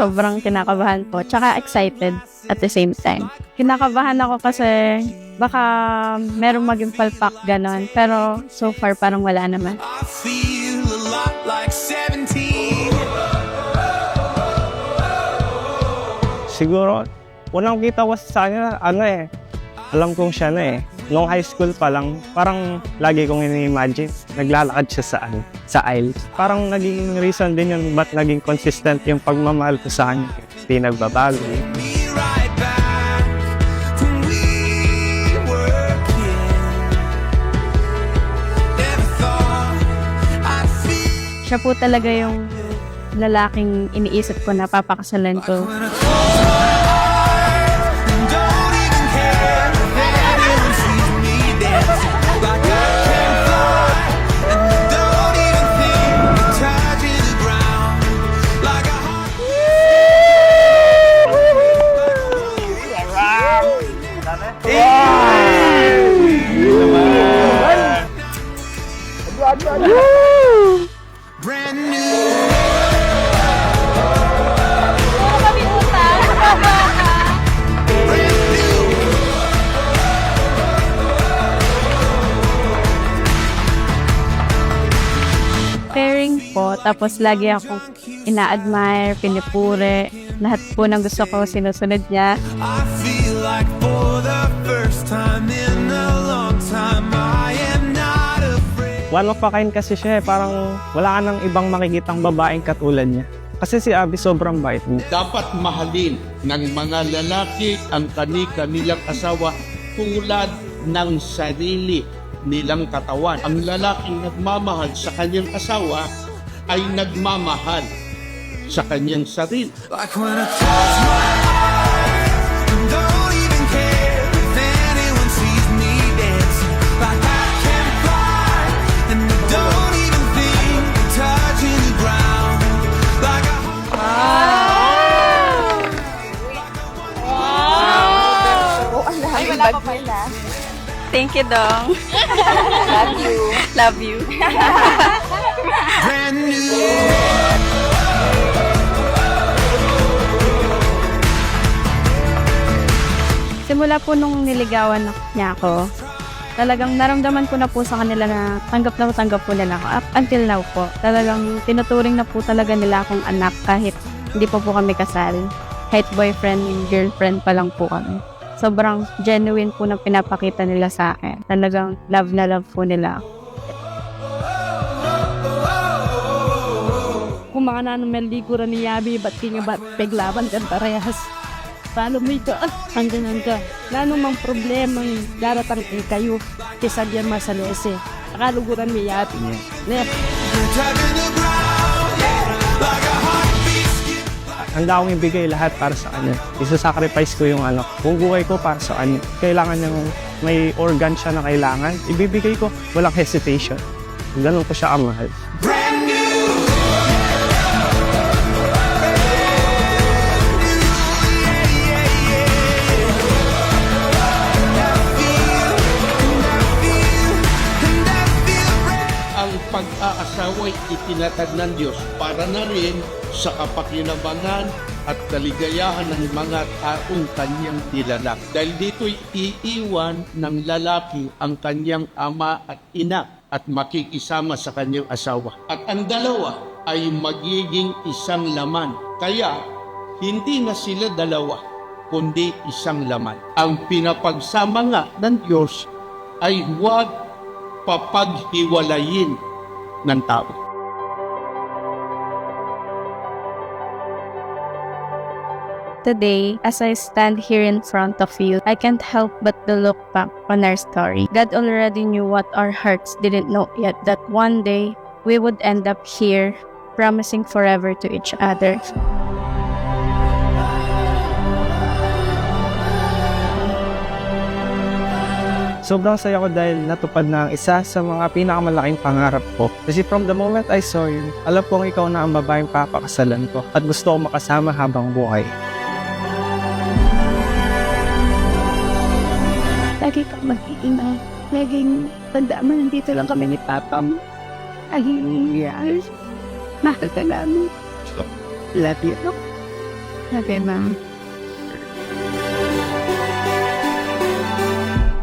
Sobrang kinakabahan po. Tsaka excited at the same time. Kinakabahan ako kasi baka merong maging palpak ganon. Pero so far parang wala naman. I feel a lot like 17. Siguro, unang kita ko sa kanya, alam kong siya na eh. Nung high school pa lang, parang lagi kong ini-imagine, naglalakad siya sa aisle. Parang naging reason din yun, ba't naging consistent yung pagmamahal ko sa kanya. Hindi nagbabago. Be right back when we were kids. Never thought I'd feel Siya po talaga yung lalaking iniisip ko na papakasalan ko. when I close my eyes and don't even care if anyone sees me dancing like I can fly. And I don't even think of touching the ground like a heart. Brand new. Brand new. Caring po, tapos lagi akong ina-admire, pinipure. Lahat po ng gusto ko sinusunod niya. I feel like for the first time in a long time I am not afraid. One of a kind kasi siya eh. Parang wala ka nang ibang makikitang babaeng katulad niya. Kasi si Abby sobrang bait niya. Dapat mahalin ng mga lalaki ang kanilang asawa tulad ng sarili nilang katawan. Ang lalaking nagmamahal sa kanyang asawa ay nagmamahal sa kanyang sarili. Like when I close my eyes and don't even care if anyone sees me dancing. Like I can fly and I don't even think of touching the ground. Like a Thank you, Dong. Love you. Love you. brand new. Simula po nung niligawan niya ako, talagang naramdaman ko na po sa kanila na tanggap po nila ako. Up until now po, talagang tinuturing na po talaga nila akong anak kahit hindi pa po kami kasal. Kahit boyfriend, girlfriend pa lang po kami. Sobrang genuine po na pinapakita nila sa akin. Talagang love na love po nila ako. Kung mga nanong liguran ni Yabi, ba't kanya ba't peglaban kan parehas? Paano mo ito? Hanggang. Nanong mang problemang daratang kayo, kisa diyan masalese. Nakaluguran ni Yabi. You're Ne, touching the ground, yeah. Like a heartbeat skip. Handa akong ibigay lahat para sa kanya. Isa-sacrifice ko yung buong buhay ko para sa kanya. Kailangan niyang may organ siya na kailangan. Ibibigay ko, walang hesitation. Ganun ko siya kamahal. Brand new. Ang pag-aasawa'y itinatag ng Diyos para na rin sa kapakinabangan at kaligayahan ng mga taong kanyang nilalak. Dahil dito'y iiwan ng lalaki ang kanyang ama at ina at makikisama sa kanyang asawa. At ang dalawa ay magiging isang laman. Kaya, hindi na sila dalawa, kundi isang laman. Ang pinapagsama nga ng Diyos ay huwag papaghiwalayin ng tao. Today, as I stand here in front of you, I can't help but to look back on our story. God already knew what our hearts didn't know yet, that one day we would end up here, promising forever to each other. Sobrang saya ko dahil natupad na ang isa sa mga pinakamalaking pangarap ko. Kasi from the moment I saw you, alam kong ikaw na ang babaeng papakasalan ko at gusto ko makasama habang buhay. lagi kang mag-iingay. Laging tandaan mo, nandito lang kami ni Papa mo. Ay, yes. Mahal ka namin. Love you. Okay, ma'am.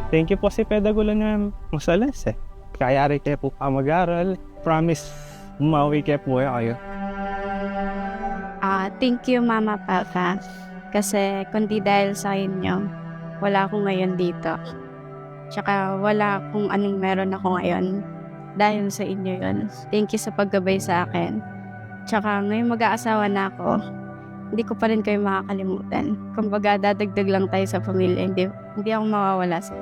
Thank you po si Pedagogo na masalas eh. Kaya rin kayo po ka mag-aral. Promise, umawi kayo po kayo. Thank you, Mama, Papa. Kasi kundi dahil sa inyo, wala akong ngayon dito. Tsaka wala akong anong meron ako ngayon. Dahil sa inyo yun. Thank you sa paggabay sa akin. Tsaka ngayong mag-aasawa na ako, hindi ko pa rin kayo makakalimutan. Kumbaga, dadagdag lang tayo sa pamilya. Hindi ako mawawala sa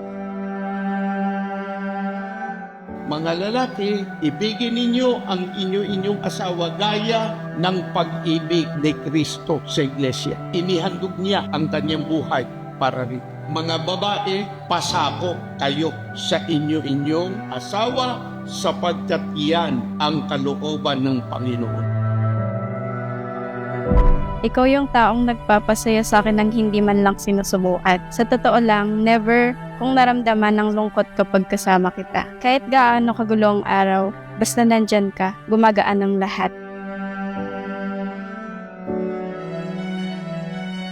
Mga lalaki, ibigin ninyo ang inyong asawa gaya ng pag-ibig ni Kristo sa iglesia. Inihandog niya ang kanyang buhay para rin. Mga babae, pasako kayo sa inyong asawa sapagkat yan ang kalooban ng Panginoon. Ikaw yung taong nagpapasaya sa akin ng hindi man lang sinusubukan. Sa totoo lang, never kong naramdaman ng lungkot kapag kasama kita. Kahit gaano kagulo ang araw, basta nandyan ka, gumagaan ang lahat.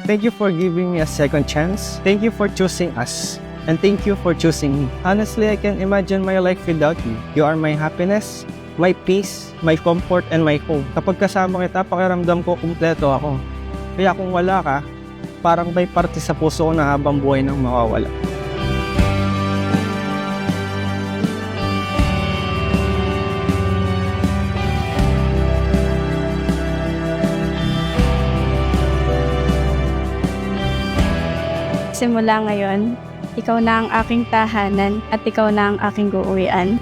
Thank you for giving me a second chance. Thank you for choosing us. And thank you for choosing me. Honestly, I can't imagine my life without you. You are my happiness, my peace, my comfort, and my hope. Kapag kasama kita, pakiramdam ko kumpleto ako. Kaya kung wala ka, parang may parte sa puso ko na habang buhay nang mawawala. Simula ngayon, ikaw na ang aking tahanan at ikaw na ang aking uuwian.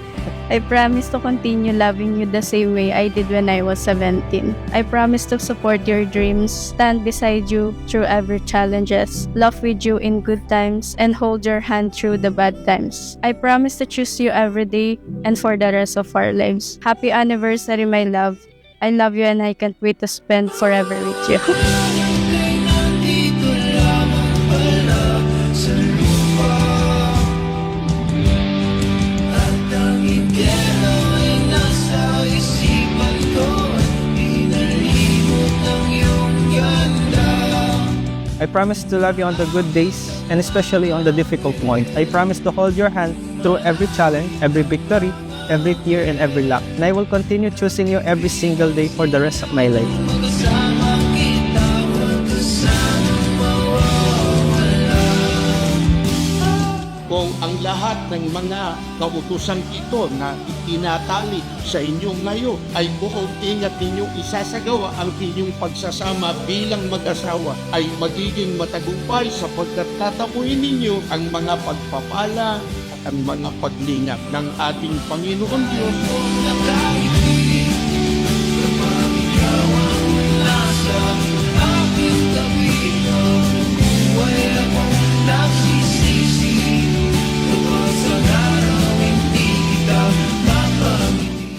I promise to continue loving you the same way I did when I was 17. I promise to support your dreams, stand beside you through every challenges, laugh with you in good times, and hold your hand through the bad times. I promise to choose you every day and for the rest of our lives. Happy anniversary, my love. I love you and I can't wait to spend forever with you. I promise to love you on the good days and especially on the difficult ones. I promise to hold your hand through every challenge, every victory, every tear, and every laugh. And I will continue choosing you every single day for the rest of my life. Kung ang lahat ng mga kautusang ito na itinatali sa inyo ngayon ay buong ingat ninyong isasagawa, ang inyong pagsasama bilang mag-asawa ay magiging matagumpay sapagkat tatamuin ninyo ang mga pagpapala at ang mga paglingap ng ating Panginoon Diyos.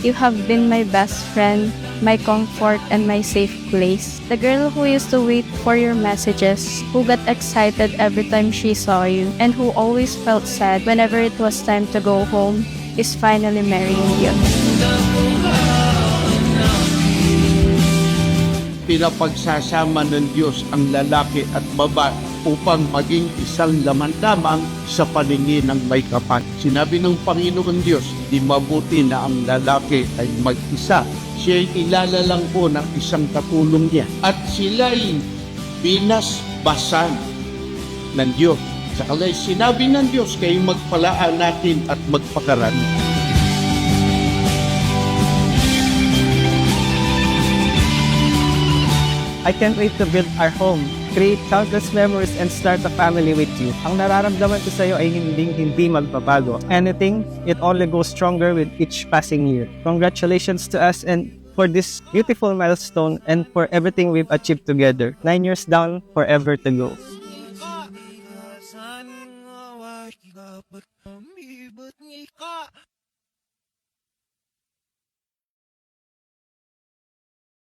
You have been my best friend, my comfort, and my safe place. The girl who used to wait for your messages, who got excited every time she saw you, and who always felt sad whenever it was time to go home, is finally marrying you. Pinapagsasama ng Diyos ang lalaki at babae upang maging isang laman lamang sa paningin ng may kapal. Sinabi ng Panginoon Diyos, di mabuti na ang lalaki ay mag-isa. Siya'y ilalalang po ng isang katulong niya. At sila'y binasbasan ng Diyos. Sa kalay sinabi ng Diyos, kayo magpalaan natin at magpakarami. I can't wait to build our home, create countless memories, and start a family with you. Ang nararamdaman ko sa iyo ay hindi magbabago. Anything, it only goes stronger with each passing year. Congratulations to us and for this beautiful milestone and for everything we've achieved together. 9 years down, forever to go.